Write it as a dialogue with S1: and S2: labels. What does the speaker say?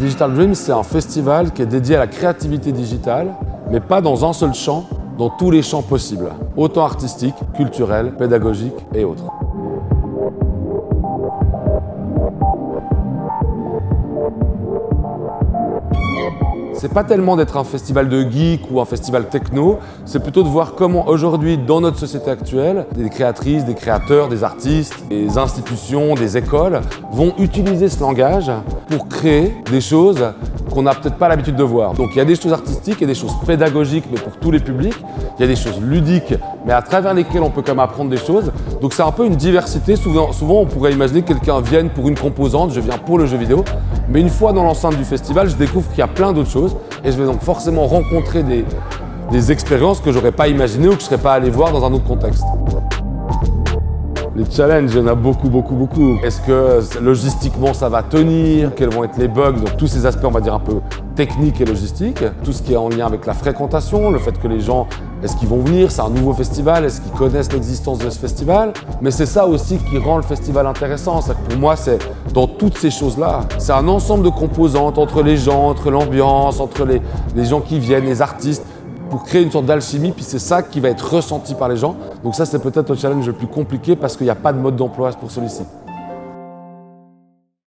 S1: Digital Dreams, c'est un festival qui est dédié à la créativité digitale, mais pas dans un seul champ, dans tous les champs possibles, autant artistiques, culturels, pédagogiques et autres. C'est pas tellement d'être un festival de geeks ou un festival techno, c'est plutôt de voir comment aujourd'hui, dans notre société actuelle, des créatrices, des créateurs, des artistes, des institutions, des écoles vont utiliser ce langage pour créer des choses qu'on n'a peut-être pas l'habitude de voir. Donc il y a des choses artistiques, il y a des choses pédagogiques, mais pour tous les publics, il y a des choses ludiques, mais à travers lesquelles on peut quand même apprendre des choses. Donc c'est un peu une diversité. Souvent on pourrait imaginer que quelqu'un vienne pour une composante, je viens pour le jeu vidéo, mais une fois dans l'enceinte du festival, je découvre qu'il y a plein d'autres choses et je vais donc forcément rencontrer des expériences que je n'aurais pas imaginées ou que je ne serais pas allé voir dans un autre contexte. Les challenges, il y en a beaucoup. Est-ce que logistiquement ça va tenir? Quels vont être les bugs? Donc tous ces aspects, on va dire un peu techniques et logistiques. Tout ce qui est en lien avec la fréquentation, le fait que les gens, est-ce qu'ils vont venir? C'est un nouveau festival, est-ce qu'ils connaissent l'existence de ce festival? Mais c'est ça aussi qui rend le festival intéressant. Pour moi, c'est dans toutes ces choses-là. C'est un ensemble de composantes entre les gens, entre l'ambiance, entre les gens qui viennent, les artistes, pour créer une sorte d'alchimie, puis c'est ça qui va être ressenti par les gens. Donc ça, c'est peut-être le challenge le plus compliqué parce qu'il n'y a pas de mode d'emploi pour celui-ci.